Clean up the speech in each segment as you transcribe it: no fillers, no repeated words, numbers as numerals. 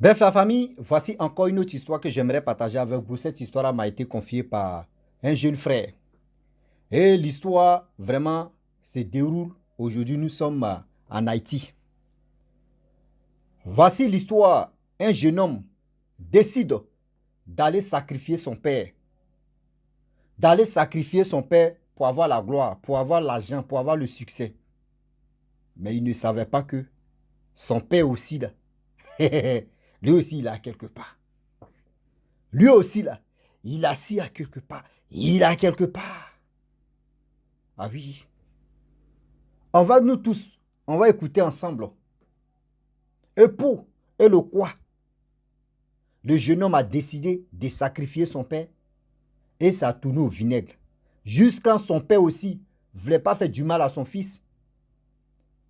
Bref, la famille, voici encore une autre histoire que j'aimerais partager avec vous. Cette histoire m'a été confiée par un jeune frère. Et l'histoire, vraiment, se déroule. Aujourd'hui, nous sommes en Haïti. Voici l'histoire. Un jeune homme décide d'aller sacrifier son père. D'aller sacrifier son père pour avoir la gloire, pour avoir l'argent, pour avoir le succès. Mais il ne savait pas que son père aussi, là, lui aussi, il a quelque part. Lui aussi, là, il a assis à quelque part. Il a quelque part. Ah oui. On va nous tous, on va écouter ensemble. Et pour, et le quoi? Le jeune homme a décidé de sacrifier son père et ça a tourné au vinaigre. Jusqu'à son père aussi ne voulait pas faire du mal à son fils.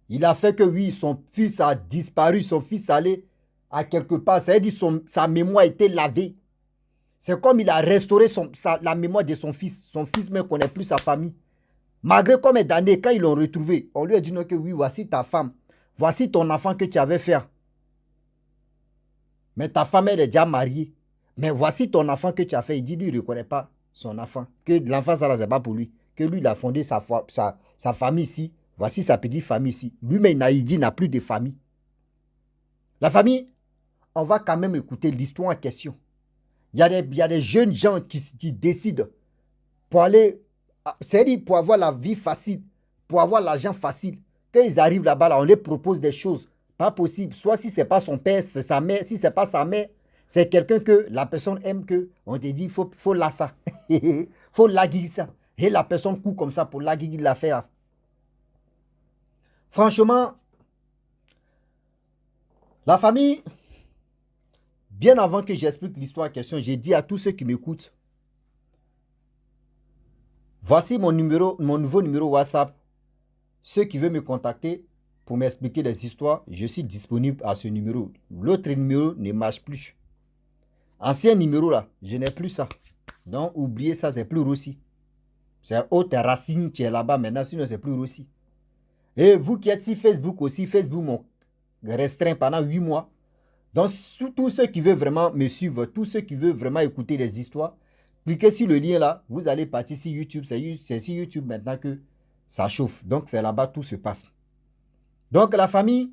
Il a fait que oui, son fils a disparu, son fils allait à quelque part. Ça veut dire que sa mémoire était lavée. C'est comme il a restauré la mémoire de son fils. Son fils ne connaît plus sa famille. Malgré combien d'années, quand ils l'ont retrouvé, on lui a dit non, que oui, voici ta femme. Voici ton enfant que tu avais fait. Mais ta femme, elle est déjà mariée. Mais voici ton enfant que tu as fait. Il dit, lui, il ne reconnaît pas son enfant. Que l'enfant, ça, c'est pas pour lui. Que lui, il a fondé sa famille ici. Voici sa petite famille ici. Lui-même, il n'a plus de famille. La famille, on va quand même écouter l'histoire en question. Il y a des jeunes gens qui décident pour aller, c'est-à-dire pour avoir la vie facile, pour avoir l'argent facile. Quand ils arrivent là-bas, là, on les propose des choses. Pas possible. Soit si ce n'est pas son père, c'est sa mère. Si ce n'est pas sa mère, c'est quelqu'un que la personne aime que. On te dit, faut là ça. Faut laguer ça. Et la personne court comme ça pour laguer l'affaire. Franchement, la famille, bien avant que j'explique l'histoire en question, j'ai dit à tous ceux qui m'écoutent, voici mon nouveau numéro WhatsApp. Ceux qui veulent me contacter pour m'expliquer des histoires, je suis disponible à ce numéro. L'autre numéro ne marche plus. Ancien numéro là, je n'ai plus ça. Donc, oubliez ça, c'est plus Russie. C'est haute racine qui est là-bas maintenant, sinon c'est plus Russie. Et vous qui êtes sur Facebook aussi, Facebook m'a restreint pendant 8 mois. Donc, tous ceux qui veulent vraiment me suivre, tous ceux qui veulent vraiment écouter les histoires, cliquez sur le lien là, vous allez partir sur YouTube. C'est sur YouTube maintenant que ça chauffe. Donc, c'est là-bas tout se passe. Donc, la famille,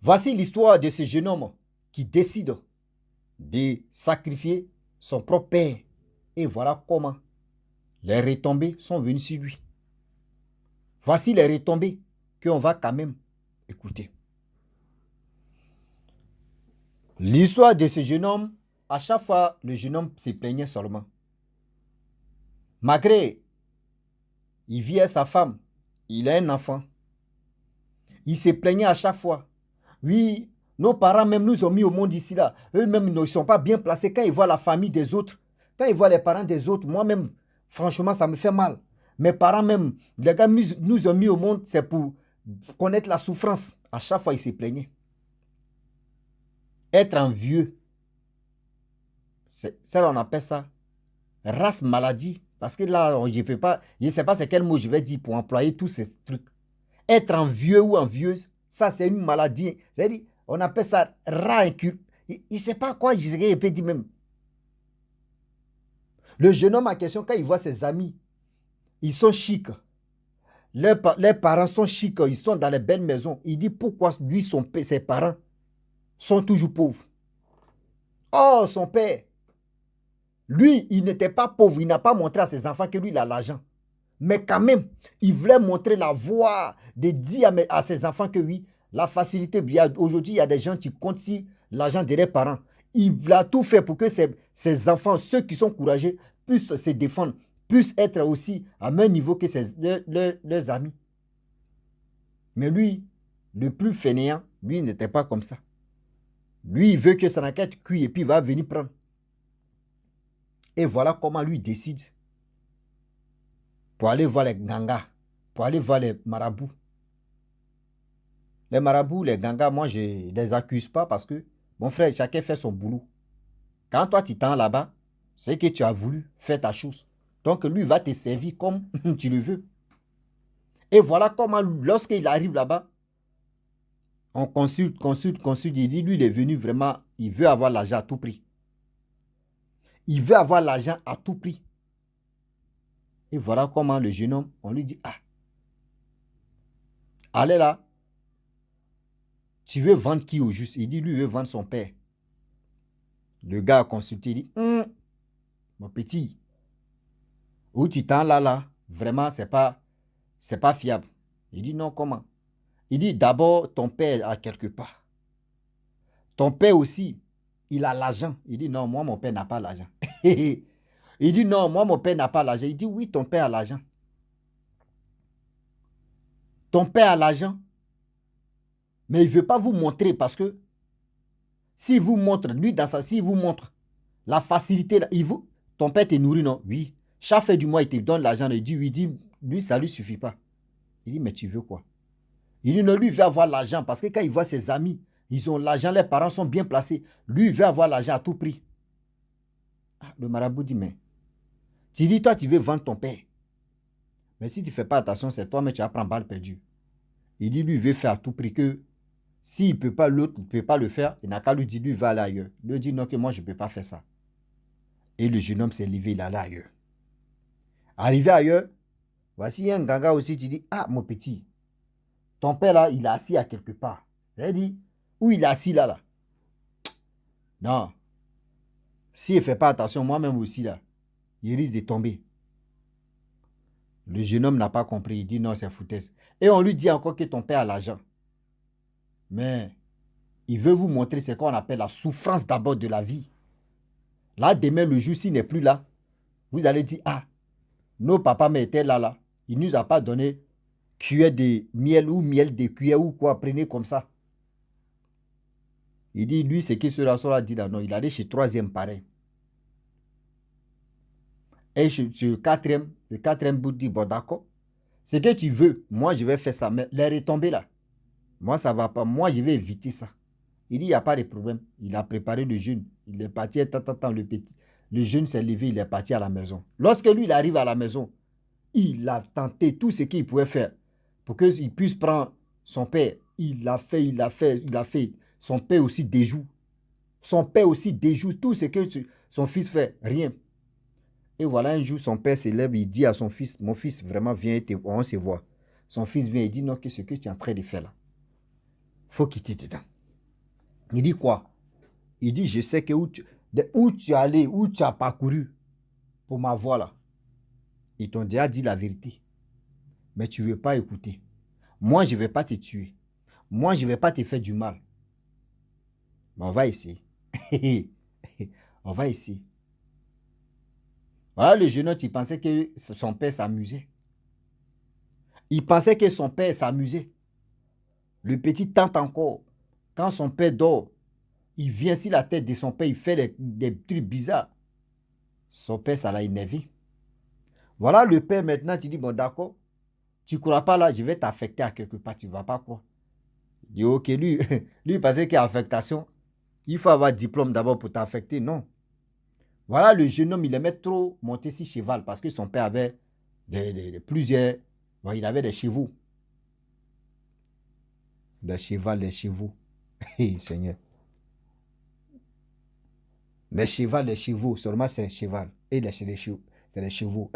voici l'histoire de ce jeune homme qui décide de sacrifier son propre père. Et voilà comment les retombées sont venues sur lui. Voici les retombées qu'on va quand même écouter. L'histoire de ce jeune homme, à chaque fois, le jeune homme se plaignait seulement. Malgré, il vit avec sa femme, il a un enfant. Il se plaignait à chaque fois. Oui, nos parents même nous ont mis au monde ici là. Eux-mêmes ne sont pas bien placés quand ils voient la famille des autres. Quand ils voient les parents des autres, moi-même, franchement, ça me fait mal. Mes parents même, les gars nous ont mis au monde, c'est pour connaître la souffrance. À chaque fois, ils se plaignaient. Être un vieux, ça on appelle ça race maladie. Parce que là, je peux pas, je ne sais pas c'est quel mot je vais dire pour employer tous ces trucs. Être un vieux ou en vieuse, ça c'est une maladie. C'est-à-dire, on appelle ça rat incul. Il ne sait pas quoi je peux dire même. Le jeune homme en question, quand il voit ses amis, ils sont chics. Les parents sont chics, ils sont dans les belles maisons. Il dit pourquoi lui, ses parents sont toujours pauvres. Oh, son père, lui, il n'était pas pauvre. Il n'a pas montré à ses enfants que lui, il a l'argent. Mais quand même, il voulait montrer la voie, de dire à ses enfants que oui, la facilité. Aujourd'hui, il y a des gens qui comptent sur l'argent de leurs parents. Il a tout fait pour que ses enfants, ceux qui sont courageux, puissent se défendre, puissent être aussi à même niveau que leurs amis. Mais lui, le plus fainéant, lui, n'était pas comme ça. Lui, il veut que son enquête cuit et puis il va venir prendre. Et voilà comment lui décide pour aller voir les gangas, pour aller voir les marabouts. Les marabouts, les gangas, moi, je ne les accuse pas parce que, mon frère, chacun fait son boulot. Quand toi, tu t'en là-bas, c'est que tu as voulu faire ta chose. Donc, lui va te servir comme tu le veux. Et voilà comment, lorsqu'il arrive là-bas, On consulte, consulte, consulte. Il dit, lui, il est venu vraiment, il veut avoir l'argent à tout prix. Il veut avoir l'argent à tout prix. Et voilà comment le jeune homme, on lui dit, ah, allez là, tu veux vendre qui au juste? Il dit, lui, il veut vendre son père. Le gars a consulté, il dit, mon petit, où tu t'en là, vraiment, c'est pas fiable. Il dit, non, comment? Il dit, d'abord, ton père a quelque part. Ton père aussi, il a l'argent. Il dit, non, moi, mon père n'a pas l'argent. Il dit, non, moi, mon père n'a pas l'argent. Il dit, oui, ton père a l'argent. Ton père a l'argent, mais il ne veut pas vous montrer parce que s'il vous montre, lui, s'il vous montre la facilité, ton père te nourrit, non? Oui. Chaque fin du mois, il te donne l'argent. Il dit, oui, lui, ça ne lui suffit pas. Il dit, mais tu veux quoi? Il dit, non, lui, il veut avoir l'argent parce que quand il voit ses amis, ils ont l'argent, les parents sont bien placés. Lui, il veut avoir l'argent à tout prix. Ah, le marabout dit, mais tu dis, toi, tu veux vendre ton père. Mais si tu ne fais pas attention, c'est toi, mais tu vas prendre balle perdue. Il dit, lui, il veut faire à tout prix que s'il ne peut pas, l'autre ne peut pas le faire, il n'a qu'à lui dire, lui, il va aller ailleurs. Lui dit, non, que moi, je ne peux pas faire ça. Et le jeune homme s'est levé, il allait ailleurs. Arrivé ailleurs, voici un ganga aussi, tu dis, ah, mon petit, ton père là, il est assis à quelque part. C'est-à-dire, où il est assis là, là. Non. S'il ne fait pas attention, moi-même aussi là, il risque de tomber. Le jeune homme n'a pas compris. Il dit non, c'est foutaise. Et on lui dit encore que ton père a l'argent. Mais il veut vous montrer ce qu'on appelle la souffrance d'abord de la vie. Là, demain, le jour, s'il n'est plus là, vous allez dire, ah, nos papas étaient là, là. Il ne nous a pas donné cuillère de miel ou miel de cuillère ou quoi, prenez comme ça. Il dit, lui, ce que cela dit là, non, il allait chez troisième pareil. Et le quatrième bout dit, bon d'accord, ce que tu veux, moi je vais faire ça, mais les retombées là, moi ça ne va pas, moi je vais éviter ça. Il dit, il n'y a pas de problème. Il a préparé le jeûne, il est parti, le jeûne s'est levé, il est parti à la maison. Lorsque lui, il arrive à la maison, il a tenté tout ce qu'il pouvait faire pour qu'il puisse prendre son père. Il a fait. Son père aussi déjoue. Son père aussi déjoue tout ce que son fils fait, rien. Et voilà, un jour, son père s'élève, il dit à son fils, mon fils, vraiment, viens, on se voit. Son fils vient et dit, non, que ce que tu es en train de faire là, il faut quitter dedans. Il dit quoi? Il dit, je sais que où tu es allé, où tu as parcouru pour m'avoir là. Ils t'ont déjà dit la vérité. Mais tu ne veux pas écouter. Moi, je ne vais pas te tuer. Moi, je ne vais pas te faire du mal. Mais on va essayer. On va essayer. Voilà, le jeune homme, il pensait que son père s'amusait. Il pensait que son père s'amusait. Le petit tente encore. Quand son père dort, il vient sur la tête de son père, il fait des trucs bizarres. Son père, ça l'a énervé. Voilà le père maintenant, tu dis, bon d'accord, tu ne crois pas là, je vais t'affecter à quelque part, tu ne vas pas croire. Il dit, ok, lui, il pensait qu'affectation, il faut avoir diplôme d'abord pour t'affecter, non. Voilà le jeune homme, il aimait trop monter sur cheval parce que son père avait plusieurs, bon, il avait des chevaux. Des chevaux. Hey, Seigneur. Les chevaux, seulement c'est un cheval. Et c'est les chevaux. C'est ça.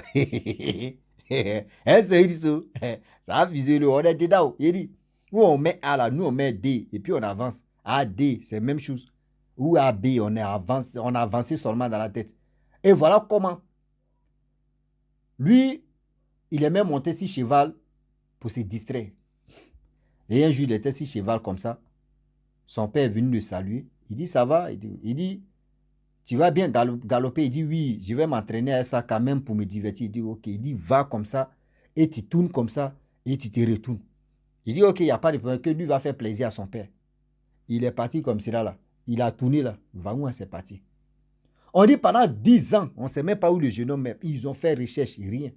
Ça a visé le, on est dedans. Il dit, où on met A là, nous on met D, et puis on avance. A, D, c'est la même chose. Ou A, B, on a avancé seulement dans la tête. Et voilà comment. Lui, il aimait monter sur cheval pour se distraire. Et un jour, il était sur cheval comme ça. Son père est venu le saluer. Il dit, ça va? Il dit, tu vas bien galoper? Il dit, oui, je vais m'entraîner à ça quand même pour me divertir. Il dit, ok. Il dit, va comme ça, et tu tournes comme ça, et tu te retournes. Il dit, ok, il n'y a pas de problème, que lui va faire plaisir à son père. Il est parti comme cela là. Il a tourné là. Vraiment, c'est parti. On dit pendant 10 ans, on ne sait même pas où le jeune homme est. Ils ont fait recherche, rien.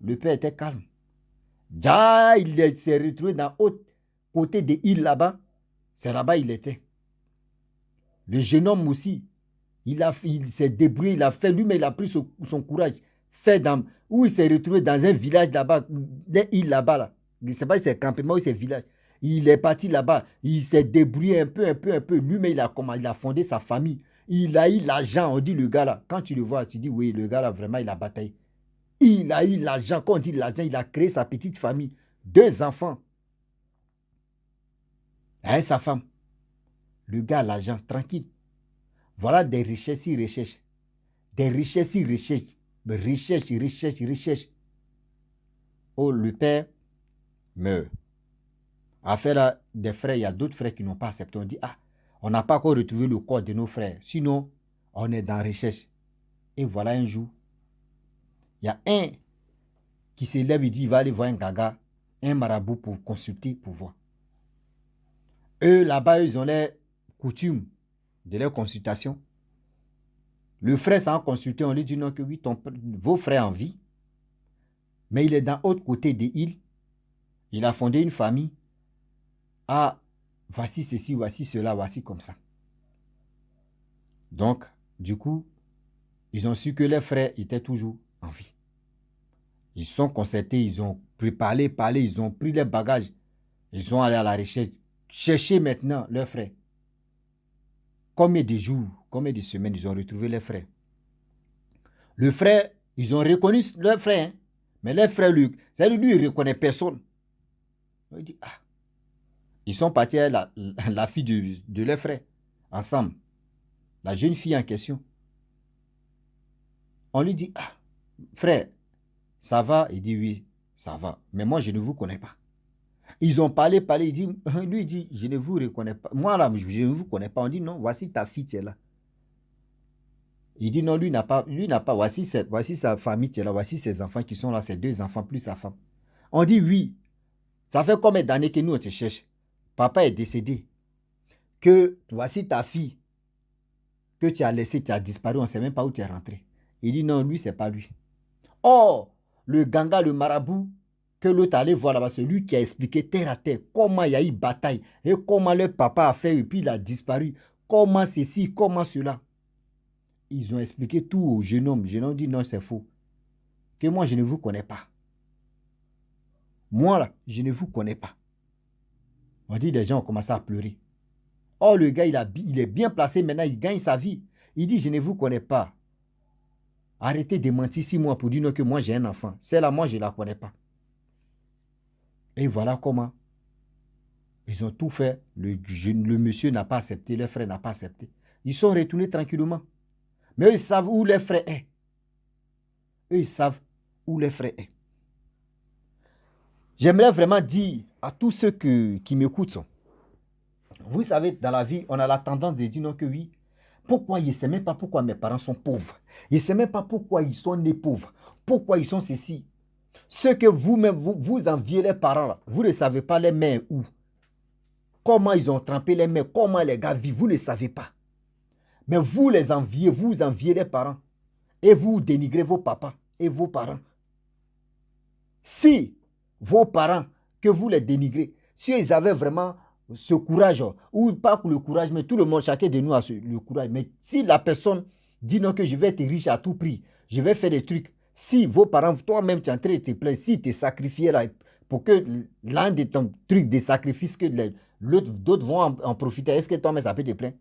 Le père était calme. Déjà, il s'est retrouvé dans l'autre côté des îles là-bas. C'est là-bas il était. Le jeune homme aussi, il s'est débrouillé, il a fait lui, mais il a pris son courage. Où il s'est retrouvé dans un village là-bas, des îles là-bas. Là. Je ne sais pas si c'est un campement ou c'est un village. Il est parti là-bas. Il s'est débrouillé un peu. Lui-même, il a fondé sa famille. Il a eu l'argent. On dit le gars là. Quand tu le vois, tu dis oui, le gars là, vraiment, il a bataillé. Il a eu l'argent. Quand on dit l'argent, il a créé sa petite famille. 2 enfants. Et sa femme. Le gars a l'argent, tranquille. Voilà des richesses, il recherche. Des richesses, il recherche. Recherche. Oh, le père meurt. Affaire des frères, il y a d'autres frères qui n'ont pas accepté. On dit, ah, on n'a pas encore retrouvé le corps de nos frères. Sinon, on est dans la recherche. Et voilà un jour, il y a un qui se lève, il dit, il va aller voir un gaga, un marabout pour consulter, pour voir. Eux, là-bas, ils ont les coutumes de leur consultation. Le frère s'en consulté, on lui dit non, que oui, vos frères en vie, mais il est dans l'autre côté des îles. Il a fondé une famille. Ah, voici ceci, voici cela, voici comme ça. Donc, du coup, ils ont su que les frères étaient toujours en vie. Ils sont concertés, ils ont parlé, ils ont pris les bagages. Ils sont allés à la recherche. Chercher maintenant leurs frères. Combien de jours, combien de semaines ils ont retrouvé les frères. Le frère, ils ont reconnu leur frère, hein, mais les frères, lui, il ne reconnaît personne. Il dit, ah. Ils sont partis à la fille de leur frère, ensemble. La jeune fille en question. On lui dit, ah, frère, ça va? Il dit, oui, ça va. Mais moi, je ne vous connais pas. Ils ont parlé, lui il dit, je ne vous reconnais pas. Moi, là, je ne vous connais pas. On dit, non, voici ta fille, tu es là. Il dit, non, lui n'a pas, voici sa famille, tu es là, voici ses enfants qui sont là, ses 2 enfants plus sa femme. On dit, oui, ça fait combien d'années que nous, on te cherche? Papa est décédé. Que voici ta fille que tu as laissée, tu as disparu, on ne sait même pas où tu es rentré. Il dit, non, lui, ce n'est pas lui. Or, le ganga, le marabout, que l'autre allait voir là-bas, c'est lui qui a expliqué terre à terre comment il y a eu bataille et comment le papa a fait et puis il a disparu. Comment ceci, comment cela. Ils ont expliqué tout au jeune homme. Le jeune homme dit non, c'est faux. Que moi, je ne vous connais pas. Moi, là, je ne vous connais pas. On dit, les gens ont commencé à pleurer. Oh, le gars, il est bien placé maintenant, il gagne sa vie. Il dit, je ne vous connais pas. Arrêtez de mentir 6 mois pour dire non, que moi, j'ai un enfant. Celle-là, moi, je ne la connais pas. Et voilà comment ils ont tout fait. Le monsieur n'a pas accepté, le frère n'a pas accepté. Ils sont retournés tranquillement. Mais eux, ils savent où les frères est. Eux, ils savent où les frères est. J'aimerais vraiment dire à tous ceux qui m'écoutent, vous savez, dans la vie, on a la tendance de dire non que oui. Pourquoi il ne sait même pas pourquoi mes parents sont pauvres. Il ne sait même pas pourquoi ils sont nés pauvres. Pourquoi ils sont ceci. Ce que vous-même, vous enviez les parents, là, vous ne savez pas les mains où. Comment ils ont trempé les mains, comment les gars vivent, vous ne savez pas. Mais vous les enviez, vous enviez les parents. Et vous dénigrez vos papas et vos parents. Si vos parents, que vous les dénigrez, si ils avaient vraiment ce courage, ou pas pour le courage, mais tout le monde, chacun de nous a le courage. Mais si la personne dit non que je vais être riche à tout prix, je vais faire des trucs. Si vos parents, toi-même, tu es en train de te plaindre, si tu es sacrifié là, pour que l'un de ton truc de sacrifice, que d'autres vont en profiter, est-ce que toi-même, ça peut te plaindre?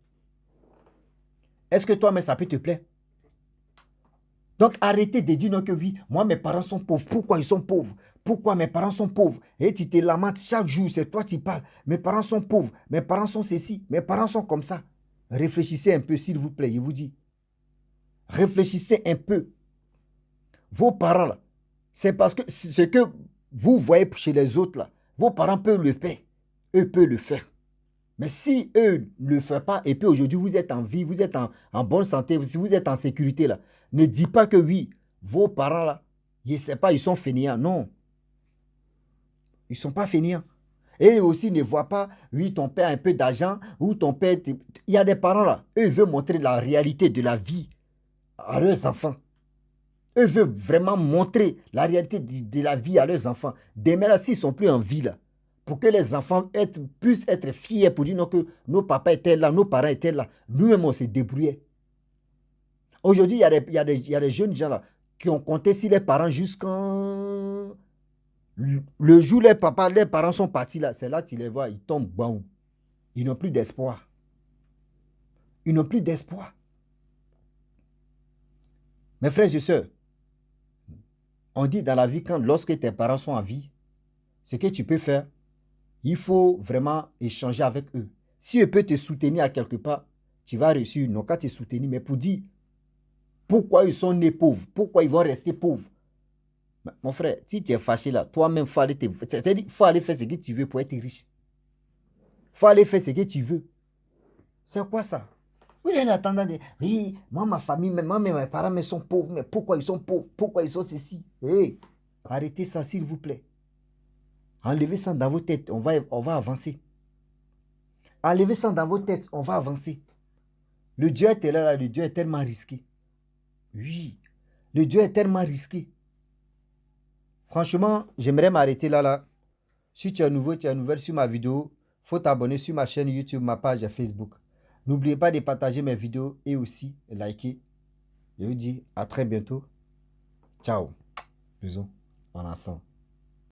Est-ce que toi-même, ça peut te plaire? Donc, arrêtez de dire non que oui, moi, mes parents sont pauvres. Pourquoi ils sont pauvres? Pourquoi mes parents sont pauvres? Et tu te lamentes chaque jour, c'est toi qui parles. Mes parents sont pauvres, mes parents sont ceci, mes parents sont comme ça. Réfléchissez un peu, s'il vous plaît, je vous dis. Réfléchissez un peu. Vos parents, là, c'est parce que ce que vous voyez chez les autres, là, vos parents peuvent le faire. Eux peuvent le faire. Mais si eux ne le font pas, et puis aujourd'hui vous êtes en vie, vous êtes en bonne santé, si vous êtes en sécurité, là, ne dites pas que oui, vos parents, là, je ne sais pas, ils sont fainéants. Non. Ils ne sont pas fainéants. Et aussi ne voient pas, oui, ton père a un peu d'argent, ou ton père... Il y a des parents, là, eux veulent montrer la réalité de la vie à leurs enfants. Eux veulent vraiment montrer la réalité de la vie à leurs enfants. Demain, là, s'ils ne sont plus en vie, là, pour que les enfants puissent être fiers pour dire non, que nos papas étaient là, nos parents étaient là. Nous-mêmes, on s'est débrouillés. Aujourd'hui, il y a des jeunes gens là qui ont compté sur les parents jusqu'en Le jour où les parents sont partis là, c'est là que tu les vois, ils tombent bon. Ils n'ont plus d'espoir. Ils n'ont plus d'espoir. Mes frères et sœurs, on dit dans la vie, lorsque tes parents sont en vie, ce que tu peux faire, il faut vraiment échanger avec eux. Si eux peuvent te soutenir à quelque part, tu vas réussir, non qu'à te soutenir, mais pour dire pourquoi ils sont nés pauvres, pourquoi ils vont rester pauvres. Mon frère, si tu es fâché là, toi-même, il faut aller faire ce que tu veux pour être riche. Il faut aller faire ce que tu veux. C'est quoi ça? Oui, en attendant, oui, moi, ma famille, moi, mes parents mais sont pauvres, mais pourquoi ils sont pauvres? Pourquoi ils sont ceci? Hey, arrêtez ça, s'il vous plaît. Enlevez ça dans vos têtes, on va avancer. Enlevez ça dans vos têtes, on va avancer. Le Dieu est là, le Dieu est tellement risqué. Oui, le Dieu est tellement risqué. Franchement, j'aimerais m'arrêter là. Si tu es nouveau, tu es nouvelle sur ma vidéo, il faut t'abonner sur ma chaîne YouTube, ma page Facebook. N'oubliez pas de partager mes vidéos et aussi liker. Je vous dis à très bientôt. Ciao. Bisous. En ensemble.